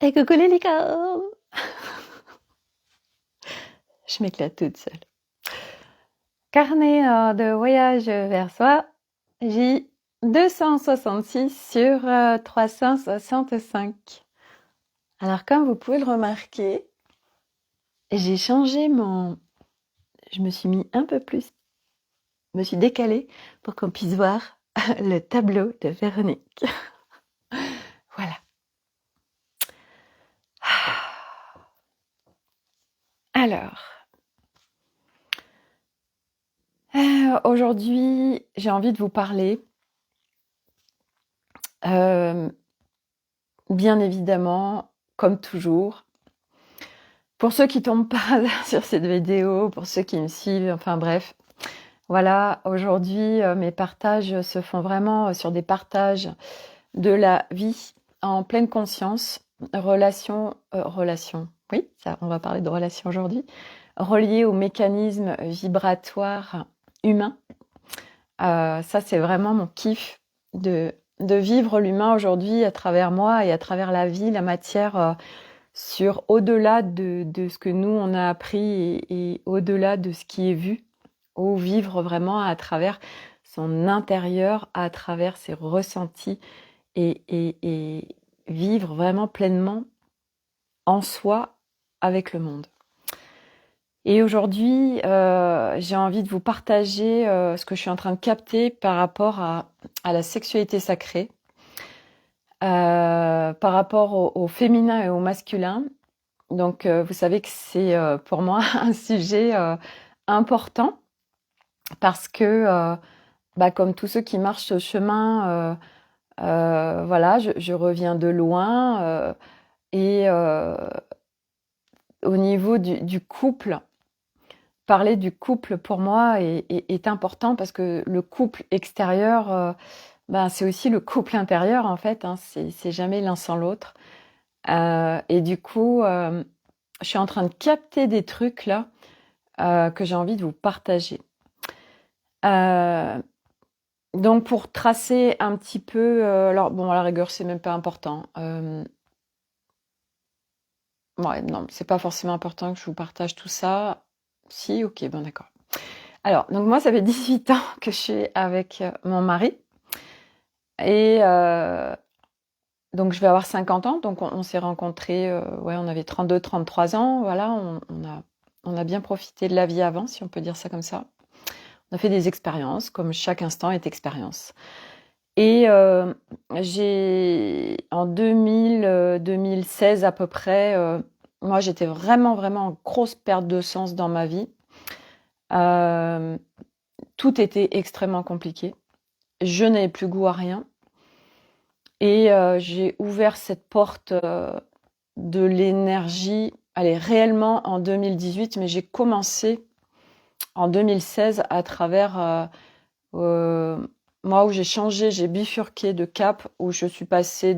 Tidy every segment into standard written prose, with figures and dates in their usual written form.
Et coucou les licornes! Je m'éclate toute seule. Carnet de voyage vers soi, J 266 sur 365. Alors comme vous pouvez le remarquer, j'ai changé Je me suis mis un peu plus... Je me suis décalée pour qu'on puisse voir le tableau de Véronique. Voilà. Alors... aujourd'hui, j'ai envie de vous parler, bien évidemment, comme toujours, pour ceux qui tombent pas sur cette vidéo, pour ceux qui me suivent, enfin bref, voilà, aujourd'hui, mes partages se font vraiment sur des partages de la vie en pleine conscience, relation, oui, ça, on va parler de relations aujourd'hui, reliées au mécanisme vibratoire humain. Ça, c'est vraiment mon kiff de vivre l'humain aujourd'hui à travers moi et à travers la vie, la matière, sur au-delà de ce que nous, on a appris et au-delà de ce qui est vu, ou vivre vraiment à travers son intérieur, à travers ses ressentis et vivre vraiment pleinement en soi avec le monde. Et aujourd'hui, j'ai envie de vous partager ce que je suis en train de capter par rapport à la sexualité sacrée, par rapport au féminin et au masculin. Donc, vous savez que c'est pour moi un sujet important parce que, comme tous ceux qui marchent ce chemin, voilà, je reviens de loin et au niveau du couple, parler du couple pour moi est important parce que le couple extérieur, c'est aussi le couple intérieur en fait, hein, c'est jamais l'un sans l'autre. Et du coup, je suis en train de capter des trucs là que j'ai envie de vous partager. Donc pour tracer un petit peu, alors bon à la rigueur c'est même pas important. Ouais, non, c'est pas forcément important que je vous partage tout ça. Si, ok, bon d'accord. Alors, donc moi ça fait 18 ans que je suis avec mon mari. Et donc je vais avoir 50 ans, donc on s'est rencontrés, ouais, on avait 32, 33 ans, voilà, on a bien profité de la vie avant, si on peut dire ça comme ça. On a fait des expériences, comme chaque instant est expérience. Et en 2016 à peu près, moi j'étais vraiment, vraiment en grosse perte de sens dans ma vie. Tout était extrêmement compliqué. Je n'avais plus goût à rien. Et j'ai ouvert cette porte de l'énergie, allez, réellement en 2018, mais j'ai commencé en 2016 à travers moi où j'ai changé, j'ai bifurqué de cap, où je suis passée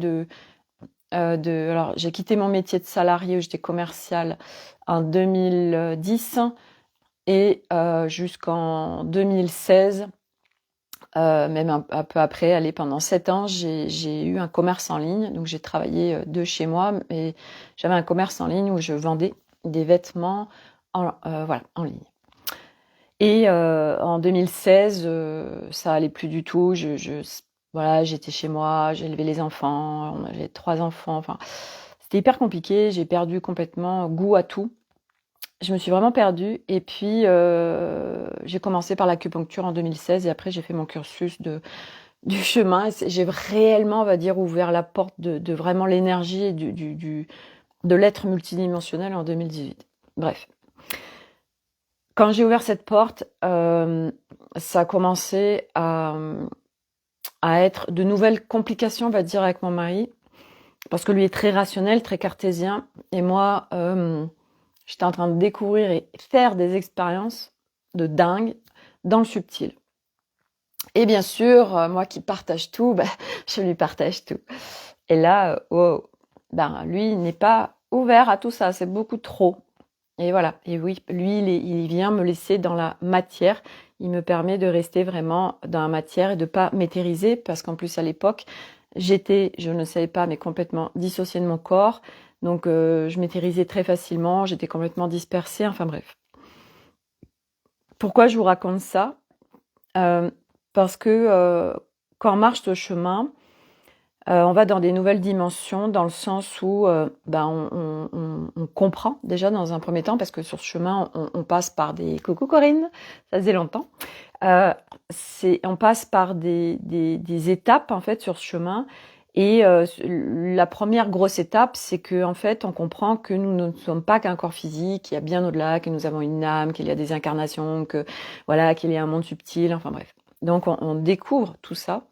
alors j'ai quitté mon métier de salarié où j'étais commerciale en 2010 et jusqu'en 2016. Même un peu après, allez, pendant 7 ans, j'ai eu un commerce en ligne. Donc j'ai travaillé de chez moi, et j'avais un commerce en ligne où je vendais des vêtements voilà, en ligne. Et en 2016, ça allait plus du tout. Voilà, j'étais chez moi, j'ai élevé les enfants, on avait 3 enfants. Enfin, c'était hyper compliqué. J'ai perdu complètement goût à tout. Je me suis vraiment perdue. Et puis, j'ai commencé par l'acupuncture en 2016 et après, j'ai fait mon cursus du chemin. Et j'ai réellement, on va dire, ouvert la porte de vraiment l'énergie et de l'être multidimensionnel en 2018. Bref. Quand j'ai ouvert cette porte, ça a commencé à être de nouvelles complications, on va dire, avec mon mari. Parce que lui est très rationnel, très cartésien. Et moi, j'étais en train de découvrir et faire des expériences de dingue dans le subtil. Et bien sûr, moi qui partage tout, je lui partage tout. Et là, wow, lui, il n'est pas ouvert à tout ça, c'est beaucoup trop. Et voilà, et oui, lui, il vient me laisser dans la matière. Il me permet de rester vraiment dans la matière et de pas m'éthériser, parce qu'en plus, à l'époque, je ne savais pas, mais complètement dissociée de mon corps. Donc, je m'éthérisais très facilement, j'étais complètement dispersée, enfin bref. Pourquoi je vous raconte ça? Parce que quand on marche ce chemin, on va dans des nouvelles dimensions, dans le sens où on comprend déjà dans un premier temps, parce que sur ce chemin, on passe par des... Coucou Corinne, ça faisait longtemps. On passe par des étapes en fait sur ce chemin. Et la première grosse étape, c'est que en fait, on comprend que nous ne sommes pas qu'un corps physique, qu'il y a bien au-delà, que nous avons une âme, qu'il y a des incarnations, que voilà, qu'il y a un monde subtil. Enfin bref. Donc on découvre tout ça.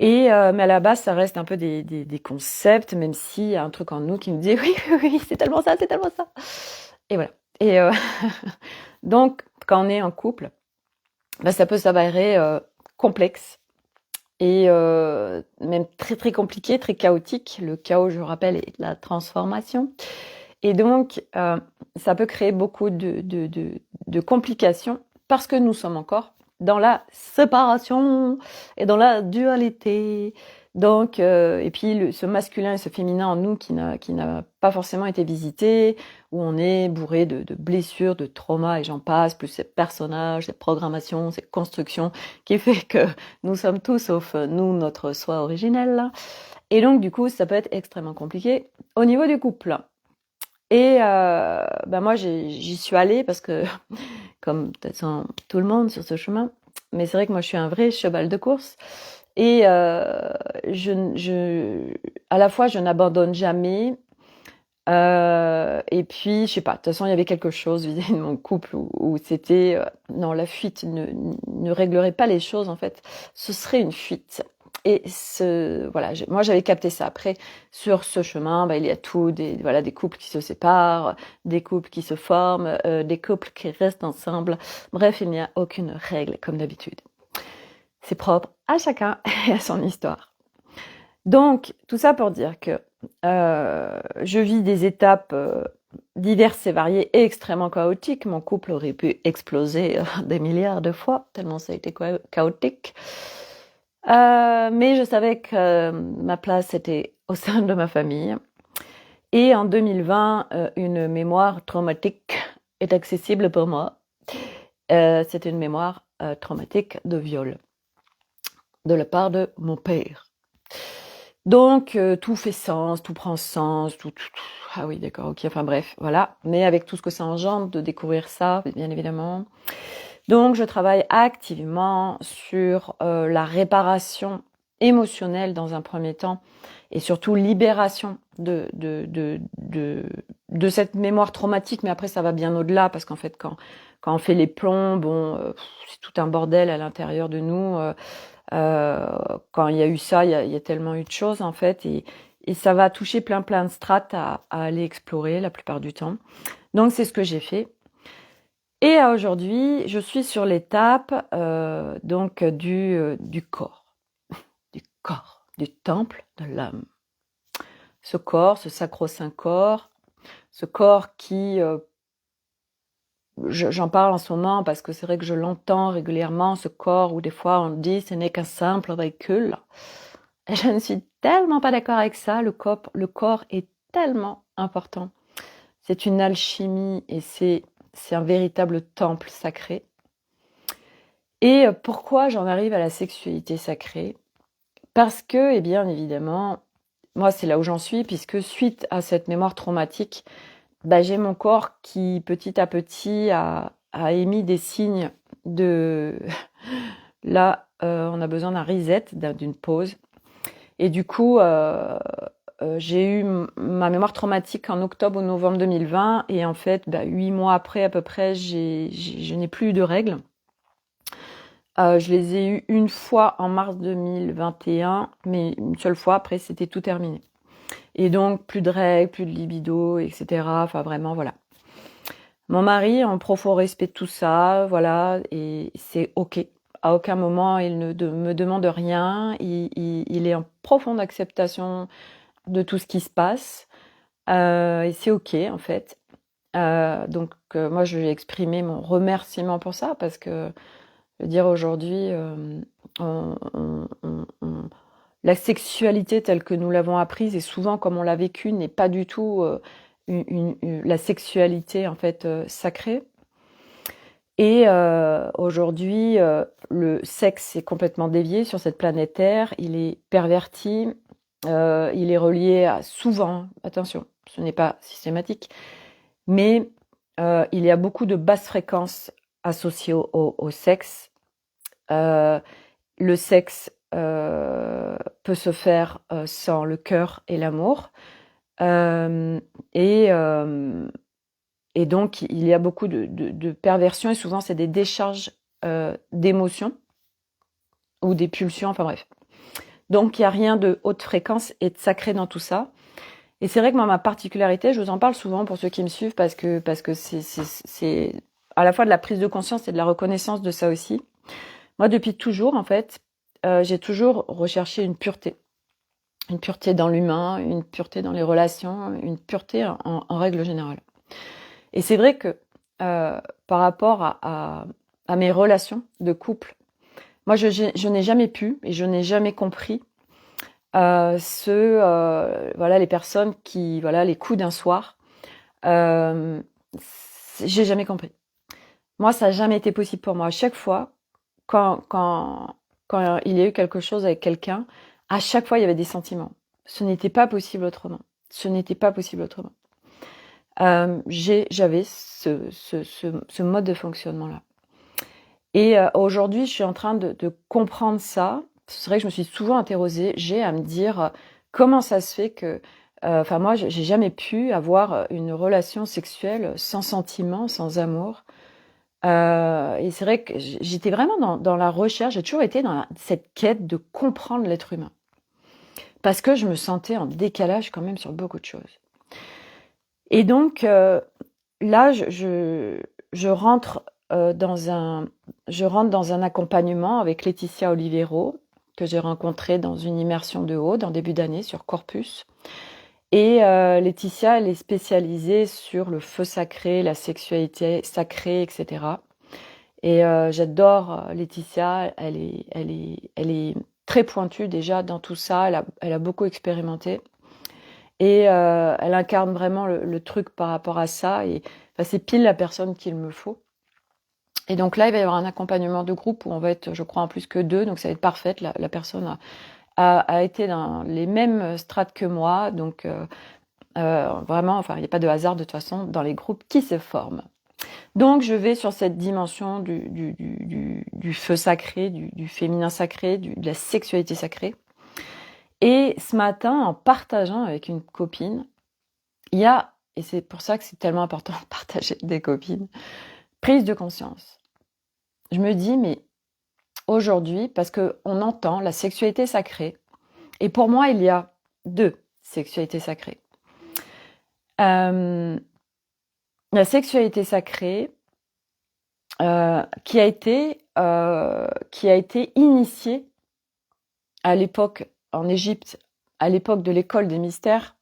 Et mais à la base, ça reste un peu des concepts, même s'il y a un truc en nous qui nous dit oui, oui, oui, c'est tellement ça, c'est tellement ça. Et voilà. Et donc, quand on est en couple, ça peut s'avérer complexe et même très très compliqué, très chaotique. Le chaos, je rappelle, est la transformation. Et donc, ça peut créer beaucoup de complications parce que nous sommes encore dans la séparation et dans la dualité. Donc, et puis ce masculin et ce féminin en nous qui n'a pas forcément été visité, où on est bourré de blessures, de traumas et j'en passe, plus ces personnages, ces programmations, ces constructions, qui fait que nous sommes tous, sauf nous, notre soi originel. Et donc, du coup, ça peut être extrêmement compliqué au niveau du couple. Et moi, j'y suis allée parce que, comme peut-être tout le monde sur ce chemin, mais c'est vrai que moi, je suis un vrai cheval de course. Et à la fois, je n'abandonne jamais. Et puis, je sais pas, de toute façon, il y avait quelque chose vis-à-vis de mon couple où c'était, non, la fuite ne réglerait pas les choses, en fait. Ce serait une fuite. Et voilà, moi j'avais capté ça. Après, sur ce chemin, il y a tout, des couples qui se séparent, des couples qui se forment, des couples qui restent ensemble. Bref, il n'y a aucune règle, comme d'habitude. C'est propre à chacun et à son histoire. Donc, tout ça pour dire que je vis des étapes diverses et variées et extrêmement chaotiques. Mon couple aurait pu exploser des milliards de fois, tellement ça a été chaotique. Mais je savais que ma place était au sein de ma famille. Et en 2020, une mémoire traumatique est accessible pour moi. C'est une mémoire traumatique de viol de la part de mon père. Donc, tout fait sens, tout prend sens, tout. Ah oui, d'accord, ok, enfin bref, voilà. Mais avec tout ce que ça engendre de découvrir ça, bien évidemment. Donc, je travaille activement sur la réparation émotionnelle dans un premier temps et surtout libération de cette mémoire traumatique. Mais après, ça va bien au-delà parce qu'en fait, quand on fait les plombs, c'est tout un bordel à l'intérieur de nous. Quand il y a eu ça, il y a tellement eu de choses en fait et ça va toucher plein de strates à aller explorer la plupart du temps. Donc, c'est ce que j'ai fait. Et aujourd'hui, je suis sur l'étape donc du corps, du temple de l'âme. Ce corps, ce sacro-saint corps, ce corps qui, j'en parle en ce moment parce que c'est vrai que je l'entends régulièrement, ce corps où des fois on dit ce n'est qu'un simple véhicule. Et je ne suis tellement pas d'accord avec ça. Le corps est tellement important. C'est une alchimie et c'est un véritable temple sacré. Et pourquoi j'en arrive à la sexualité sacrée? Parce que, eh bien évidemment, moi c'est là où j'en suis, puisque suite à cette mémoire traumatique, j'ai mon corps qui petit à petit a émis des signes de là, on a besoin d'un reset, d'une pause. Et du coup, j'ai eu ma mémoire traumatique en octobre ou novembre 2020, et en fait, 8 mois après à peu près, je n'ai plus eu de règles. Je les ai eues une fois en mars 2021, mais une seule fois, après c'était tout terminé. Et donc plus de règles, plus de libido, etc. Enfin vraiment, voilà. Mon mari, en profond respect de tout ça, voilà, et c'est ok. À aucun moment, il ne me demande rien. Il est en profonde acceptation de tout ce qui se passe. Et c'est ok, en fait. Donc, moi, je lui ai exprimé mon remerciement pour ça, parce que, je veux dire, aujourd'hui, la sexualité telle que nous l'avons apprise et souvent comme on l'a vécu n'est pas du tout la sexualité en fait sacrée. Et aujourd'hui, le sexe est complètement dévié sur cette planète Terre, il est perverti, il est relié à souvent, attention, ce n'est pas systématique, mais il y a beaucoup de basses fréquences associées au sexe. Le sexe peut se faire sans le cœur et l'amour. Et donc, il y a beaucoup de perversions et souvent, c'est des décharges d'émotions ou des pulsions, enfin bref. Donc, il n'y a rien de haute fréquence et de sacré dans tout ça. Et c'est vrai que moi, ma particularité, je vous en parle souvent pour ceux qui me suivent parce que c'est à la fois de la prise de conscience et de la reconnaissance de ça aussi. Moi, depuis toujours, en fait, j'ai toujours recherché une pureté. Une pureté dans l'humain, une pureté dans les relations, une pureté en règle générale. Et c'est vrai que par rapport à mes relations de couple, moi, je n'ai jamais pu et je n'ai jamais compris voilà, les personnes qui, voilà, les coups d'un soir. J'ai jamais compris. Moi, ça n'a jamais été possible pour moi. À chaque fois, quand il y a eu quelque chose avec quelqu'un, à chaque fois, il y avait des sentiments. Ce n'était pas possible autrement. Ce n'était pas possible autrement. J'avais ce mode de fonctionnement-là. Et aujourd'hui, je suis en train de comprendre ça. C'est vrai que je me suis souvent interrogée à me dire comment ça se fait que... Enfin, moi, j'ai jamais pu avoir une relation sexuelle sans sentiment, sans amour. Et c'est vrai que j'étais vraiment dans la recherche, j'ai toujours été dans cette quête de comprendre l'être humain. Parce que je me sentais en décalage quand même sur beaucoup de choses. Et donc, là, je rentre dans un accompagnement avec Laetitia Olivero, que j'ai rencontrée dans une immersion de Aude en début d'année sur Corpus. Et Laetitia, elle est spécialisée sur le feu sacré, la sexualité sacrée, etc. Et j'adore Laetitia, elle est très pointue déjà dans tout ça, elle a beaucoup expérimenté. Et elle incarne vraiment le truc par rapport à ça. Et enfin, c'est pile la personne qu'il me faut. Et donc là, il va y avoir un accompagnement de groupe où on va être, je crois, en plus que 2. Donc ça va être parfaite. La personne a été dans les mêmes strates que moi. Donc vraiment, enfin, il n'y a pas de hasard de toute façon dans les groupes qui se forment. Donc je vais sur cette dimension du feu sacré, du féminin sacré, de la sexualité sacrée. Et ce matin, en partageant avec une copine, il y a, et c'est pour ça que c'est tellement important de partager avec des copines, prise de conscience. Je me dis, mais aujourd'hui, parce qu'on entend la sexualité sacrée, et pour moi, il y a 2 sexualités sacrées. La sexualité sacrée qui a été initiée à l'époque en Égypte, à l'époque de l'école des mystères.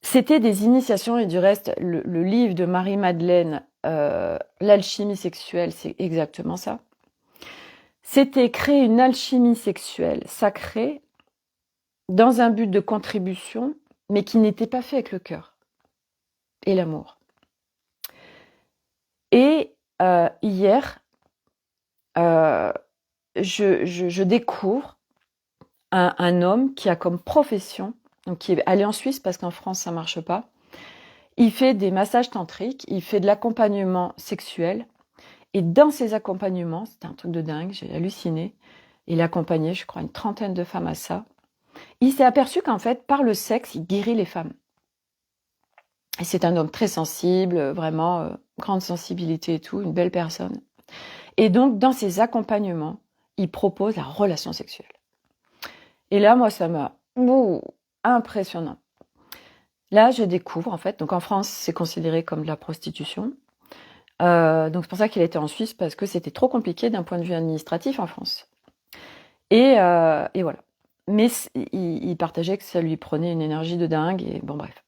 C'était des initiations, et du reste, le livre de Marie-Madeleine, L'alchimie sexuelle, c'est exactement ça. C'était créer une alchimie sexuelle sacrée dans un but de contribution, mais qui n'était pas fait avec le cœur et l'amour. Et hier, je découvre un homme qui a comme profession, donc qui est allé en Suisse parce qu'en France ça marche pas. Il fait des massages tantriques, il fait de l'accompagnement sexuel. Et dans ces accompagnements, c'était un truc de dingue, j'ai halluciné. Il accompagnait, je crois, une 30aine de femmes à ça. Il s'est aperçu qu'en fait, par le sexe, il guérit les femmes. Et c'est un homme très sensible, vraiment grande sensibilité et tout, une belle personne. Et donc, dans ses accompagnements, il propose la relation sexuelle. Et là, moi, ça m'a impressionnant. Là, je découvre, en fait, donc en France, c'est considéré comme de la prostitution. Donc c'est pour ça qu'il était en Suisse, parce que c'était trop compliqué d'un point de vue administratif en France. Et voilà. Mais il partageait que ça lui prenait une énergie de dingue, et bon bref.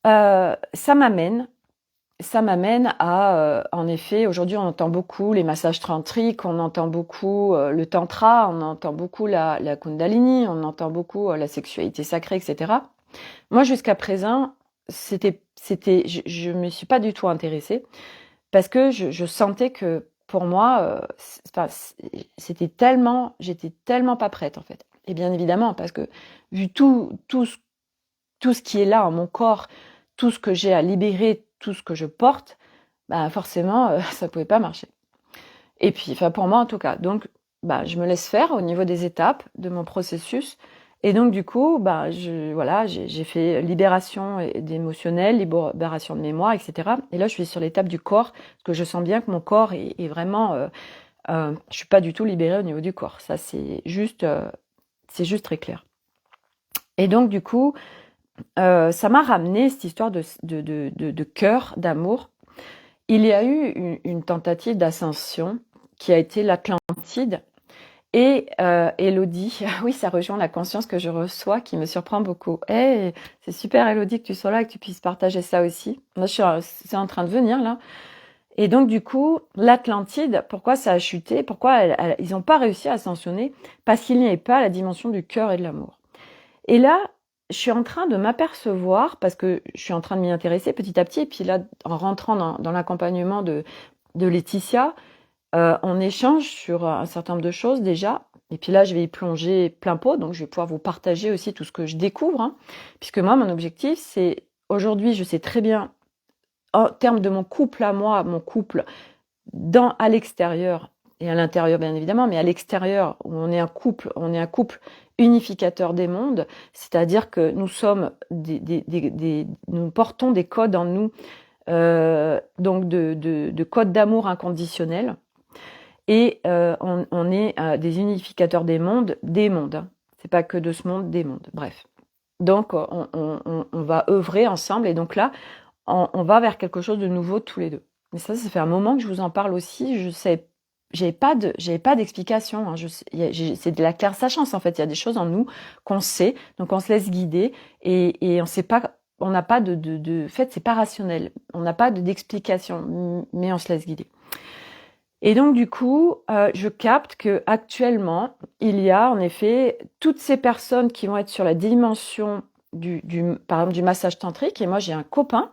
Ça m'amène ça m'amène à, en effet, aujourd'hui, on entend beaucoup les massages tantriques, on entend beaucoup le tantra, on entend beaucoup la kundalini, on entend beaucoup la sexualité sacrée, etc. Moi, jusqu'à présent, je me suis pas du tout intéressée parce que je sentais que pour moi, j'étais tellement pas prête en fait. Et bien évidemment, parce que vu tout ce qui est là en mon corps, tout ce que j'ai à libérer, tout ce que je porte, bah forcément, ça pouvait pas marcher. Et puis, enfin pour moi en tout cas. Donc, bah je me laisse faire au niveau des étapes de mon processus. Et donc du coup, bah voilà, j'ai fait libération d'émotionnel, libération de mémoire, etc. Et là, je suis sur l'étape du corps, parce que je sens bien que mon corps est vraiment, je suis pas du tout libérée au niveau du corps. Ça, c'est juste très clair. Et donc du coup, ça m'a ramené cette histoire de cœur, d'amour. Il y a eu une tentative d'ascension qui a été l'Atlantide. Et Elodie, oui, ça rejoint la conscience que je reçois qui me surprend beaucoup. Hey, c'est super Elodie que tu sois là et que tu puisses partager ça aussi. Moi, c'est en train de venir là. Et donc du coup, l'Atlantide, pourquoi ça a chuté? Pourquoi ils n'ont pas réussi à ascensionner? Parce qu'il n'y avait pas la dimension du cœur et de l'amour. Et là, je suis en train de m'apercevoir, parce que je suis en train de m'y intéresser petit à petit, et puis là, en rentrant dans l'accompagnement de Laetitia, on échange sur un certain nombre de choses déjà, et puis là, je vais y plonger plein pot, donc je vais pouvoir vous partager aussi tout ce que je découvre, hein, puisque moi, mon objectif, c'est, aujourd'hui, je sais très bien, en termes de mon couple à moi, mon couple à l'extérieur et à l'intérieur bien évidemment, mais à l'extérieur où on est un couple unificateur des mondes, c'est-à-dire que nous sommes nous portons des codes en nous, donc de codes d'amour inconditionnel, et on est des unificateurs des mondes, hein. C'est pas que de ce monde, des mondes. Bref. Donc on va œuvrer ensemble, et donc là on va vers quelque chose de nouveau tous les deux. Mais ça fait un moment que je vous en parle aussi. Je sais, j'avais pas d'explication, hein. C'est de la claire sachance en fait. Il y a des choses en nous qu'on sait, donc on se laisse guider, et on sait pas, on n'a pas de fait, c'est pas rationnel. On n'a pas d'explication, mais on se laisse guider. Et donc du coup, je capte que actuellement, il y a en effet toutes ces personnes qui vont être sur la dimension par exemple du massage tantrique. Et moi, j'ai un copain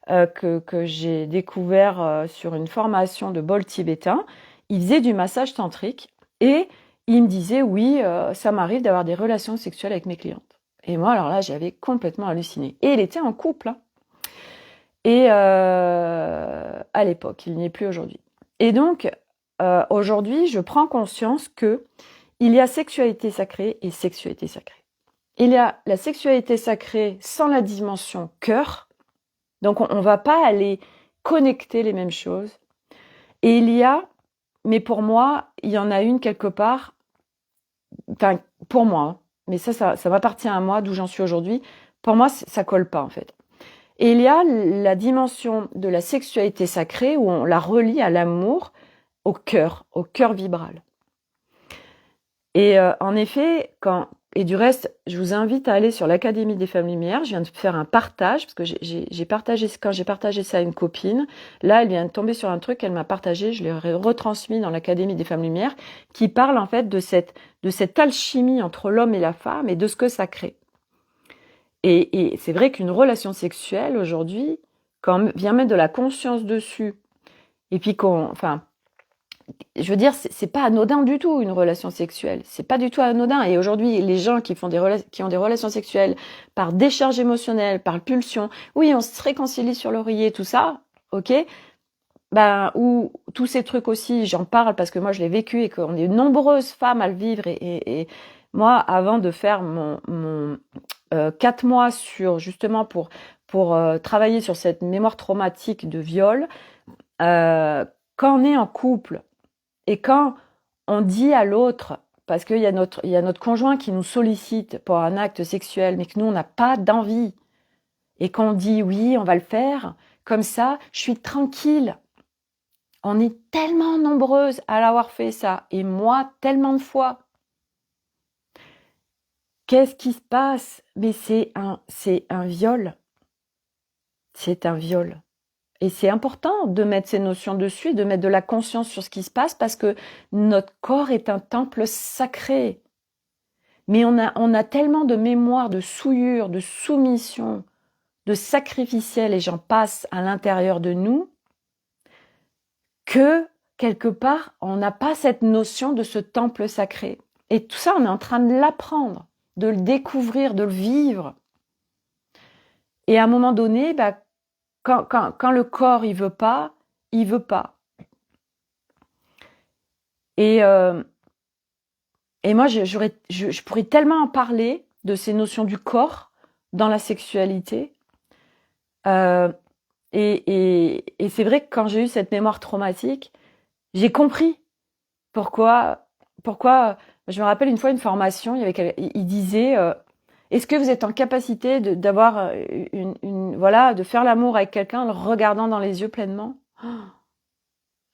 que j'ai découvert sur une formation de bol tibétain. Il faisait du massage tantrique et il me disait oui, ça m'arrive d'avoir des relations sexuelles avec mes clientes. Et moi, alors là, j'avais complètement halluciné. Et il était en couple, hein. Et à l'époque, il n'y est plus aujourd'hui. Et donc, aujourd'hui, je prends conscience que il y a sexualité sacrée et sexualité sacrée. Il y a la sexualité sacrée sans la dimension cœur, donc on va pas aller connecter les mêmes choses. Et il y a, mais pour moi, il y en a une quelque part, enfin pour moi, hein, mais ça m'appartient à moi, d'où j'en suis aujourd'hui. Pour moi, ça colle pas en fait. Et il y a la dimension de la sexualité sacrée où on la relie à l'amour, au cœur vibral. Et en effet, et du reste, je vous invite à aller sur l'Académie des Femmes Lumière. Je viens de faire un partage, parce que quand j'ai partagé ça à une copine, là, elle vient de tomber sur un truc qu'elle m'a partagé, je l'ai retransmis dans l'Académie des Femmes Lumière, qui parle en fait de cette alchimie entre l'homme et la femme et de ce que ça crée. Et c'est vrai qu'une relation sexuelle, aujourd'hui, quand on vient mettre de la conscience dessus, et puis je veux dire, c'est pas anodin du tout une relation sexuelle. C'est pas du tout anodin. Et aujourd'hui, les gens qui ont des relations sexuelles par décharge émotionnelle, par pulsion, oui, on se réconcilie sur l'oreiller, tout ça, ok. Ben, ou tous ces trucs aussi, j'en parle parce que moi je l'ai vécu et qu'on est nombreuses femmes à le vivre. Et moi, avant de faire mon 4 mois sur justement pour travailler sur cette mémoire traumatique de viol, quand on est en couple et quand on dit à l'autre, parce qu'il y a notre conjoint qui nous sollicite pour un acte sexuel, mais que nous, on n'a pas d'envie, et qu'on dit oui, on va le faire, comme ça, je suis tranquille. On est tellement nombreuses à l'avoir fait ça, et moi, tellement de fois. Qu'est-ce qui se passe? Mais c'est un viol. C'est un viol. Et c'est important de mettre ces notions dessus, de mettre de la conscience sur ce qui se passe parce que notre corps est un temple sacré. Mais on a tellement de mémoire, de souillure, de soumission, de sacrificiel, et j'en passe à l'intérieur de nous, que quelque part, on n'a pas cette notion de ce temple sacré. Et tout ça, on est en train de l'apprendre, de le découvrir, de le vivre. Et à un moment donné, quand le corps il veut pas, il veut pas. Et moi, je pourrais tellement en parler de ces notions du corps dans la sexualité. Et c'est vrai que quand j'ai eu cette mémoire traumatique, j'ai compris pourquoi. Je me rappelle une fois une formation, il disait est-ce que vous êtes en capacité d'avoir voilà, de faire l'amour avec quelqu'un en le regardant dans les yeux pleinement?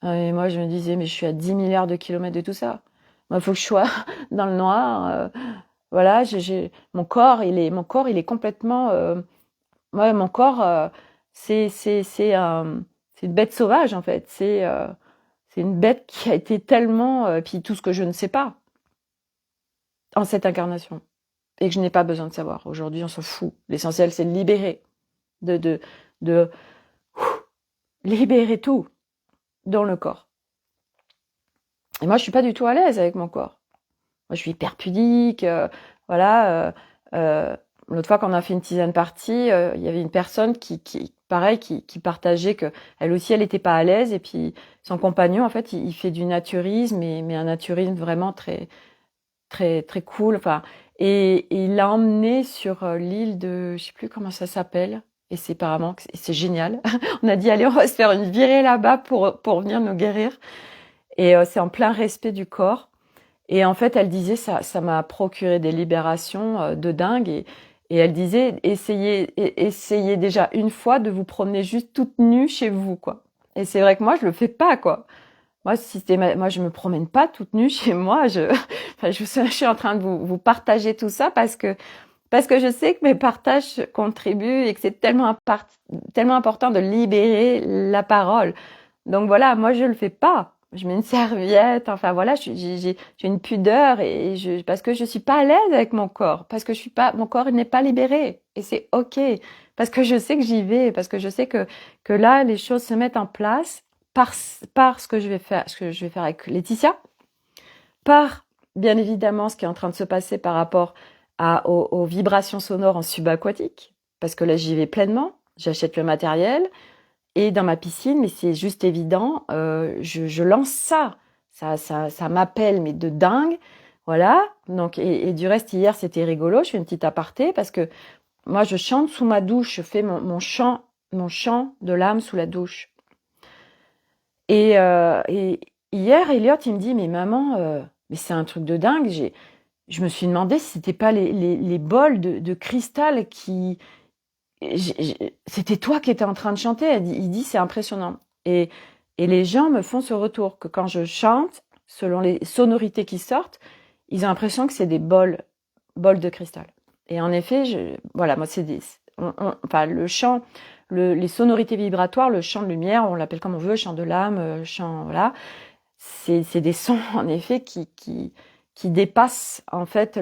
Et moi, je me disais, mais je suis à 10 milliards de kilomètres de tout ça. Moi, il faut que je sois dans le noir. Voilà, mon corps, il est complètement. Mon corps, c'est une bête sauvage en fait. C'est une bête qui a été tellement, puis tout ce que je ne sais pas en cette incarnation et que je n'ai pas besoin de savoir. Aujourd'hui, on s'en fout. L'essentiel, c'est de libérer, de libérer tout dans le corps. Et moi, je suis pas du tout à l'aise avec mon corps. Moi, je suis hyper pudique. Voilà. L'autre fois, quand on a fait une tisane party, il y avait une personne qui partageait que elle aussi, elle était pas à l'aise. Et puis, son compagnon, en fait, il fait du naturisme, mais un naturisme vraiment très, très, très cool. Enfin, et il l'a emmené sur l'île de, je sais plus comment ça s'appelle. Et c'est apparemment, c'est génial. On a dit, allez, on va se faire une virée là-bas pour venir nous guérir. Et c'est en plein respect du corps. Et en fait, elle disait, ça m'a procuré des libérations de dingue. Et elle disait, essayez déjà une fois de vous promener juste toute nue chez vous, quoi. Et c'est vrai que moi, je le fais pas, quoi. Moi, moi, je me promène pas toute nue chez moi. Je suis en train de vous partager tout ça parce que je sais que mes partages contribuent et que c'est tellement important de libérer la parole. Donc voilà, moi, je le fais pas. Je mets une serviette, enfin voilà, j'ai une pudeur parce que je suis pas à l'aise avec mon corps, parce que mon corps il n'est pas libéré et c'est ok, parce que je sais que j'y vais, parce que je sais que là les choses se mettent en place par ce que je vais faire, avec Laetitia, par bien évidemment ce qui est en train de se passer par rapport aux vibrations sonores en subaquatique, parce que là j'y vais pleinement, j'achète le matériel. Et dans ma piscine, mais c'est juste évident, je lance ça. Ça m'appelle, mais de dingue. Voilà. Donc, et du reste, hier, c'était rigolo. Je fais une petite aparté parce que moi, je chante sous ma douche. Je fais mon chant de l'âme sous la douche. Et hier, Elliot, il me dit, mais maman, mais c'est un truc de dingue. Je me suis demandé si c'était pas les bols de cristal qui, c'était toi qui étais en train de chanter. Il dit, c'est impressionnant. Et les gens me font ce retour, que quand je chante, selon les sonorités qui sortent, ils ont l'impression que c'est des bols de cristal. Et en effet, voilà, moi, c'est enfin, le chant, les sonorités vibratoires, le chant de lumière, on l'appelle comme on veut, chant de l'âme, chant, voilà. C'est des sons, en effet, qui dépassent, en fait,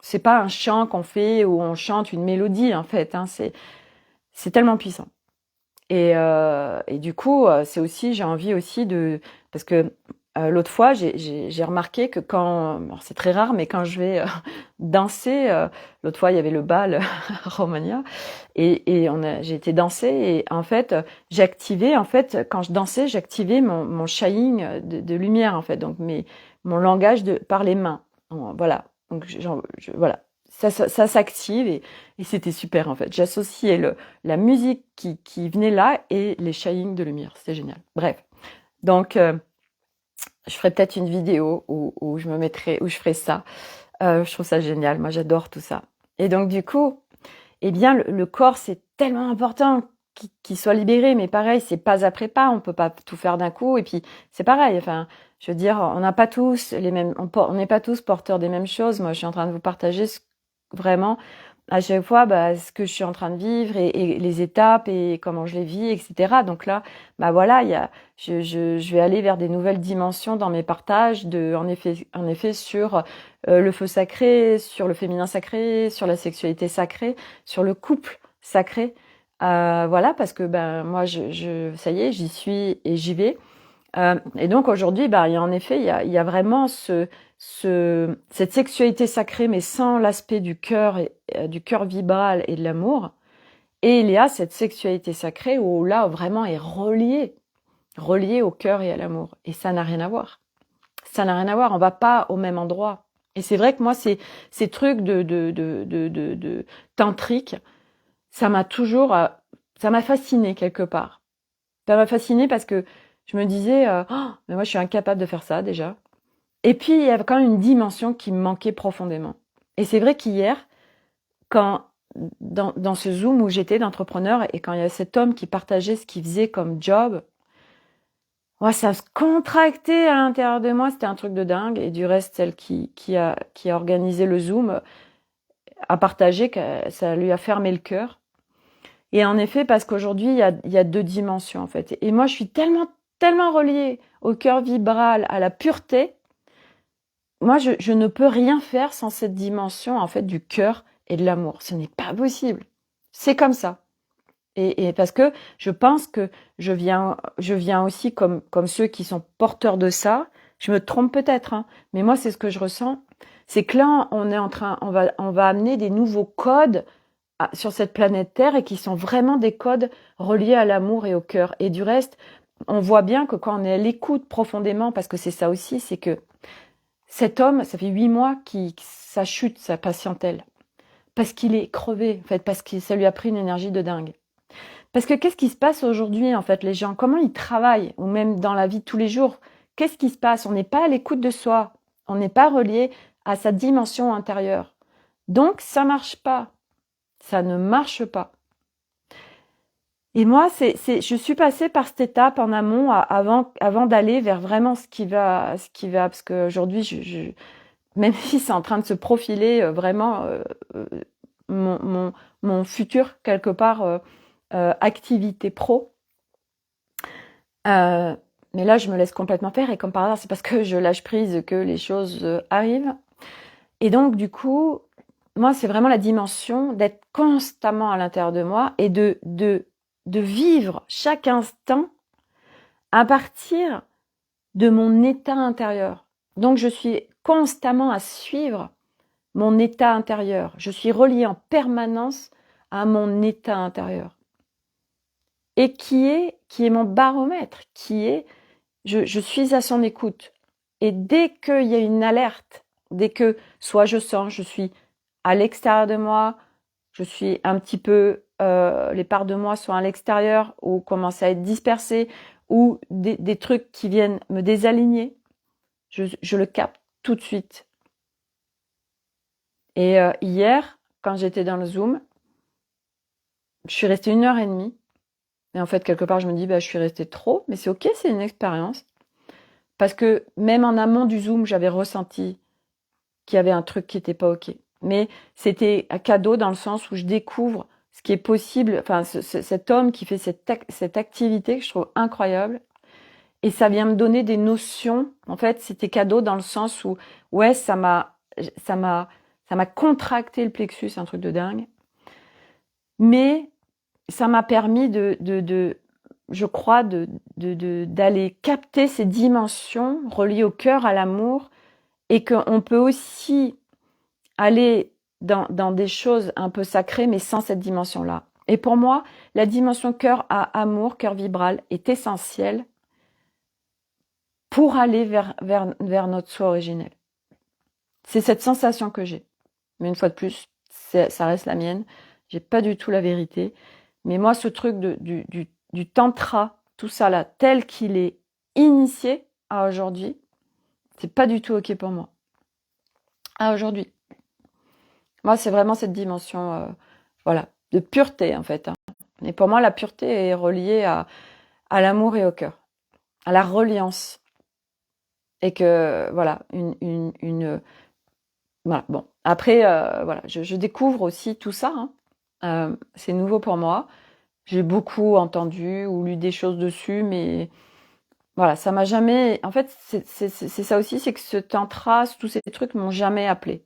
c'est pas un chant qu'on fait où on chante une mélodie, en fait, hein, c'est tellement puissant. Et du coup, c'est aussi, j'ai envie aussi parce que l'autre fois, j'ai remarqué que alors c'est très rare, mais quand je vais danser, l'autre fois il y avait le bal à Romagna, et j'ai été danser, et en fait, en fait, quand je dansais, j'activais mon shining de lumière, en fait, donc mon langage par les mains. Voilà. Donc voilà. Ça s'active, et c'était super, en fait. J'associais la musique qui venait là et les shines de lumière. C'était génial. Bref. Donc, je ferai peut-être une vidéo où je ferai ça. Je trouve ça génial. Moi, j'adore tout ça. Et donc, du coup, eh bien, le corps, c'est tellement important qu'il soit libéré. Mais pareil, c'est pas après pas. On peut pas tout faire d'un coup. Et puis, c'est pareil. Enfin, je veux dire, on n'a pas tous les mêmes, on n'est pas tous porteurs des mêmes choses. Moi, je suis en train de vous partager vraiment à chaque fois, ce que je suis en train de vivre et les étapes et comment je les vis, etc. Donc là, voilà, je vais aller vers des nouvelles dimensions dans mes partages, en effet, sur le feu sacré, sur le féminin sacré, sur la sexualité sacrée, sur le couple sacré. Voilà, parce que moi, ça y est, j'y suis et j'y vais. Et donc aujourd'hui, en effet, il y a vraiment cette sexualité sacrée, mais sans l'aspect du cœur, du cœur vibral et de l'amour. Et il y a cette sexualité sacrée où là, vraiment est relié au cœur et à l'amour. Et ça n'a rien à voir. Ça n'a rien à voir. On va pas au même endroit. Et c'est vrai que moi, ces trucs de tantrique, ça m'a toujours, ça m'a fasciné quelque part. Ça m'a fasciné parce que je me disais, oh, mais moi je suis incapable de faire ça déjà. Et puis il y avait quand même une dimension qui me manquait profondément. Et c'est vrai qu'hier, quand dans ce Zoom où j'étais d'entrepreneur et quand il y a cet homme qui partageait ce qu'il faisait comme job, ouais, ça se contractait à l'intérieur de moi, c'était un truc de dingue. Et du reste, celle qui a organisé le Zoom a partagé que ça lui a fermé le cœur. Et en effet, parce qu'aujourd'hui, il y a deux dimensions, en fait. Et moi, je suis tellement reliée au cœur vibral, à la pureté. Moi, je ne peux rien faire sans cette dimension, en fait, du cœur et de l'amour. Ce n'est pas possible. C'est comme ça. Et parce que je pense que je viens aussi comme ceux qui sont porteurs de ça. Je me trompe peut-être, hein, mais moi, c'est ce que je ressens. C'est que là, on va amener des nouveaux codes sur cette planète Terre et qui sont vraiment des codes reliés à l'amour et au cœur. Et du reste, on voit bien que quand on est à l'écoute profondément, parce que c'est ça aussi, c'est que cet homme, ça fait 8 mois ça chute, sa patientèle. Parce qu'il est crevé, en fait, parce que ça lui a pris une énergie de dingue. Parce que qu'est-ce qui se passe aujourd'hui, en fait, les gens? Comment ils travaillent? Ou même dans la vie de tous les jours? Qu'est-ce qui se passe? On n'est pas à l'écoute de soi. On n'est pas relié à sa dimension intérieure. Donc, ça marche pas. Ça ne marche pas. Et moi, je suis passée par cette étape en amont avant d'aller vers vraiment ce qui va, parce qu'aujourd'hui, même si c'est en train de se profiler vraiment mon futur quelque part activité pro. Mais là, je me laisse complètement faire et comme par hasard, c'est parce que je lâche prise que les choses arrivent. Et donc, du coup, moi, c'est vraiment la dimension d'être constamment à l'intérieur de moi et de vivre chaque instant à partir de mon état intérieur. Donc, je suis constamment à suivre mon état intérieur. Je suis reliée en permanence à mon état intérieur. Et qui est mon baromètre, je suis à son écoute. Et dès qu'il y a une alerte, dès que soit je sens, je suis à l'extérieur de moi, je suis un petit peu, les parts de moi sont à l'extérieur ou commencent à être dispersées, ou des trucs qui viennent me désaligner, je le capte tout de suite. Et hier, quand j'étais dans le Zoom, je suis restée 1h30. Et en fait, quelque part, je me dis, je suis restée trop, mais c'est ok, c'est une expérience. Parce que même en amont du Zoom, j'avais ressenti qu'il y avait un truc qui n'était pas ok. Mais c'était un cadeau dans le sens où je découvre ce qui est possible, enfin cet homme qui fait cette activité que je trouve incroyable. Et ça vient me donner des notions. En fait, c'était cadeau dans le sens où, ouais, ça m'a contracté le plexus, un truc de dingue. Mais ça m'a permis je crois, d'aller capter ces dimensions reliées au cœur, à l'amour, et qu'on peut aussi aller dans des choses un peu sacrées, mais sans cette dimension-là. Et pour moi, la dimension cœur à amour, cœur vibral, est essentielle pour aller vers notre soi originel. C'est cette sensation que j'ai. Mais une fois de plus, ça reste la mienne. J'ai pas du tout la vérité. Mais moi, ce truc du tantra, tout ça là, tel qu'il est initié à aujourd'hui, c'est pas du tout ok pour moi. À aujourd'hui. Moi, c'est vraiment cette dimension, voilà, de pureté en fait. Hein. Et pour moi, la pureté est reliée à l'amour et au cœur, à la reliance. Et que, voilà, voilà, bon. Après, voilà, je découvre aussi tout ça, hein. C'est nouveau pour moi. J'ai beaucoup entendu ou lu des choses dessus, mais voilà, ça m'a jamais. En fait, c'est ça aussi, c'est que ce tantra, tous ces trucs m'ont jamais appelé.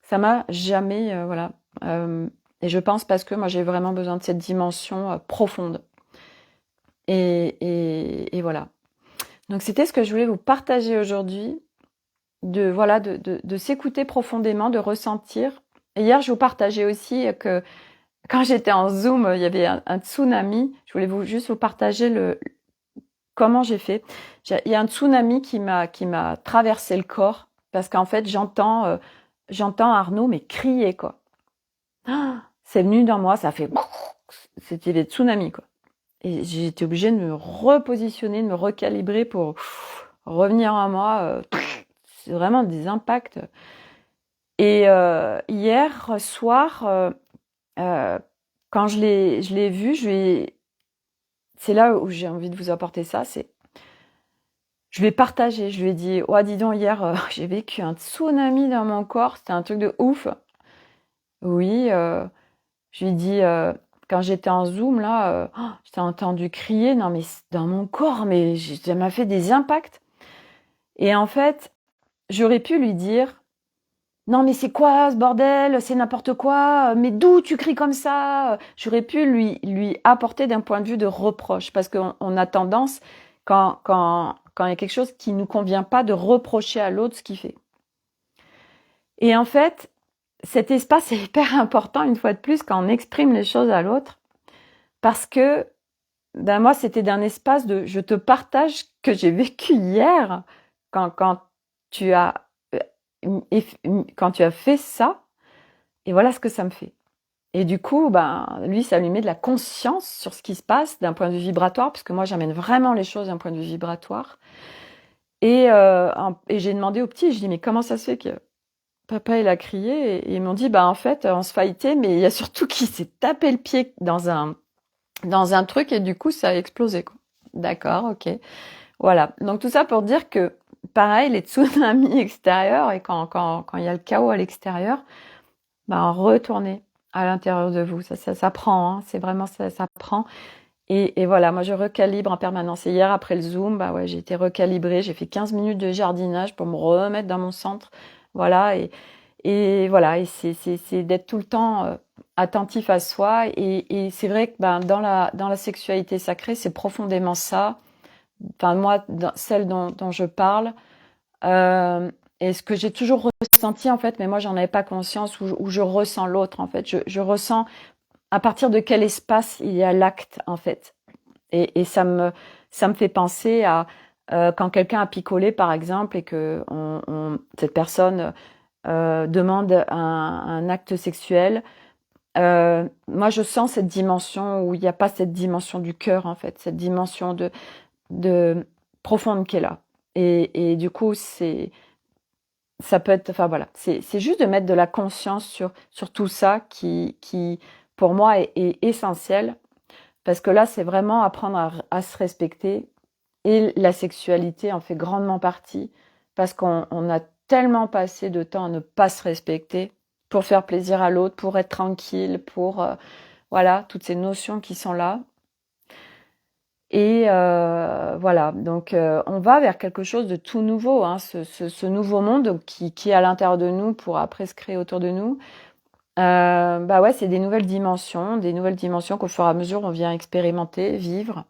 Ça m'a jamais, voilà. Et je pense parce que moi, j'ai vraiment besoin de cette dimension profonde. Et voilà. Donc, c'était ce que je voulais vous partager aujourd'hui, de voilà, de s'écouter profondément, de ressentir. Et hier, je vous partageais aussi que quand j'étais en Zoom, il y avait un tsunami. Je voulais juste vous partager comment j'ai fait. Il y a un tsunami qui m'a traversé le corps parce qu'en fait, j'entends Arnaud mais crier quoi. Ah, c'est venu dans moi, ça fait c'était des tsunamis quoi. Et j'ai été obligée de me repositionner, de me recalibrer pour revenir à moi. C'est vraiment des impacts. Et hier soir, quand je l'ai vu, c'est là où j'ai envie de vous apporter ça, je lui ai partagé, je lui ai dit, oh dis donc hier, j'ai vécu un tsunami dans mon corps, c'était un truc de ouf. Oui, je lui ai dit, quand j'étais en Zoom là, j'étais entendu crier, non mais dans mon corps, mais ça m'a fait des impacts. Et en fait, j'aurais pu lui dire, non mais c'est quoi ce bordel, c'est n'importe quoi, mais d'où tu cries comme ça? J'aurais pu lui apporter d'un point de vue de reproche, parce qu'on a tendance, quand il y a quelque chose qui nous convient pas, de reprocher à l'autre ce qu'il fait. Et en fait, cet espace est hyper important, une fois de plus, quand on exprime les choses à l'autre, parce que ben moi, c'était d'un espace de je te partage ce que j'ai vécu hier, quand tu as quand tu as fait ça, et voilà ce que ça me fait. Et du coup, ben, lui, ça lui met de la conscience sur ce qui se passe d'un point de vue vibratoire, parce que moi, j'amène vraiment les choses d'un point de vue vibratoire. Et j'ai demandé au petit, je dis, mais comment ça se fait que papa, il a crié? Et ils m'ont dit, bah en fait, on se fightait, mais il y a surtout qui s'est tapé le pied dans un truc, et du coup, ça a explosé, quoi. D'accord, ok. Voilà. Donc tout ça pour dire que, pareil, les tsunamis extérieurs, et quand il y a le chaos à l'extérieur, ben, retournez à l'intérieur de vous. Ça prend, hein. C'est vraiment ça prend. Et voilà, moi je recalibre en permanence. Et hier après le Zoom, bah ouais, j'ai été recalibrée. J'ai fait 15 minutes de jardinage pour me remettre dans mon centre. Voilà, et voilà, et c'est d'être tout le temps attentif à soi. Et c'est vrai que ben, dans la sexualité sacrée, c'est profondément ça. Enfin, moi, celle dont je parle, et ce que j'ai toujours ressenti en fait, mais moi j'en avais pas conscience, où je ressens l'autre en fait. Je ressens à partir de quel espace il y a l'acte en fait. Et ça me fait penser à quand quelqu'un a picolé par exemple et que cette personne demande un acte sexuel. Moi je sens cette dimension où il n'y a pas cette dimension du cœur en fait, cette dimension de profonde qui est là. Et du coup ça peut être, enfin voilà, c'est juste de mettre de la conscience sur tout ça qui pour moi est essentiel, parce que là c'est vraiment apprendre à se respecter, et la sexualité en fait grandement partie, parce qu'on a tellement passé de temps à ne pas se respecter pour faire plaisir à l'autre, pour être tranquille, pour voilà, toutes ces notions qui sont là. Et voilà, donc on va vers quelque chose de tout nouveau, hein, ce nouveau monde qui est à l'intérieur de nous pour après se créer autour de nous. Bah ouais, c'est des nouvelles dimensions qu'au fur et à mesure on vient expérimenter, vivre.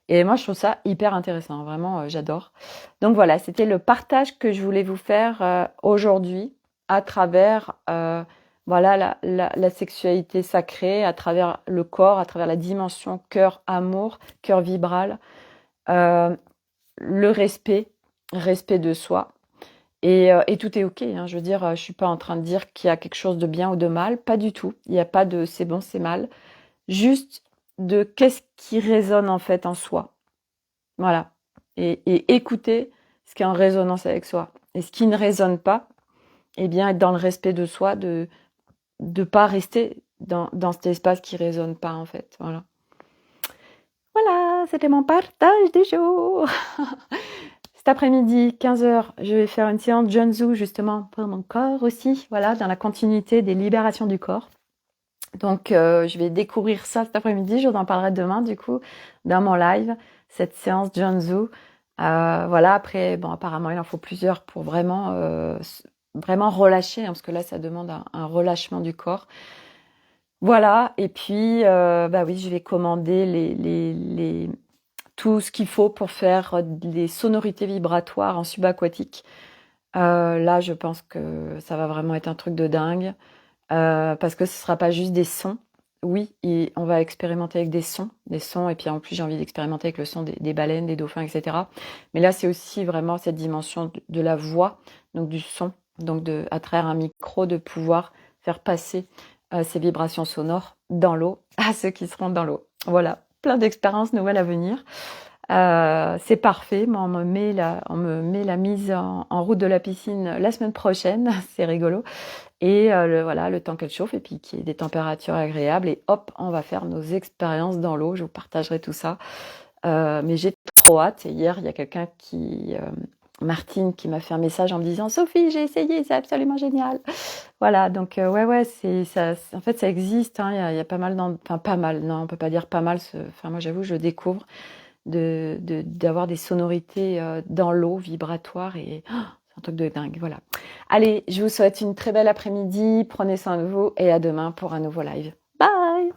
Et moi je trouve ça hyper intéressant, vraiment j'adore. Donc voilà, c'était le partage que je voulais vous faire aujourd'hui à travers voilà la sexualité sacrée, à travers le corps, à travers la dimension cœur amour, cœur vibral, le respect de soi. Et tout est ok, hein, je veux dire, je suis pas en train de dire qu'il y a quelque chose de bien ou de mal, pas du tout. Il n'y a pas de c'est bon, c'est mal. Juste de qu'est-ce qui résonne en fait en soi. Voilà. Et écouter ce qui est en résonance avec soi. Et ce qui ne résonne pas, eh bien être dans le respect de soi, de pas rester dans cet espace qui résonne pas en fait. Voilà. Voilà, c'était mon partage du jour. cet après-midi, 15h, je vais faire une séance Junzu justement pour mon corps aussi, voilà, dans la continuité des libérations du corps. Donc, je vais découvrir ça cet après-midi. Je vous en parlerai demain, du coup, dans mon live, cette séance Junzu. Voilà, après, bon, apparemment, il en faut plusieurs pour vraiment relâcher, hein, parce que là, ça demande un relâchement du corps. Voilà, et puis, bah oui, je vais commander tout ce qu'il faut pour faire des sonorités vibratoires en subaquatique. Là, je pense que ça va vraiment être un truc de dingue. Parce que ce sera pas juste des sons. Oui, et on va expérimenter avec des sons, et puis en plus j'ai envie d'expérimenter avec le son des baleines, des dauphins, etc. Mais là, c'est aussi vraiment cette dimension de la voix, donc du son, donc à travers un micro, de pouvoir faire passer ces vibrations sonores dans l'eau à ceux qui seront dans l'eau. Voilà, plein d'expériences nouvelles à venir. C'est parfait, mais on me met la mise en route de la piscine la semaine prochaine, c'est rigolo. Et voilà, le temps qu'elle chauffe et puis qu'il y ait des températures agréables. Et hop, on va faire nos expériences dans l'eau. Je vous partagerai tout ça. Mais j'ai trop hâte. Et hier, il y a quelqu'un Martine, qui m'a fait un message en me disant « Sophie, j'ai essayé, c'est absolument génial !» Voilà, donc ouais, en fait, ça existe. Hein, il y a pas mal, enfin pas mal, non, on peut pas dire pas mal. Enfin, moi, j'avoue, je découvre d'avoir des sonorités dans l'eau, vibratoires, et c'est un truc de dingue, voilà. Allez, je vous souhaite une très belle après-midi, prenez soin de vous et à demain pour un nouveau live. Bye!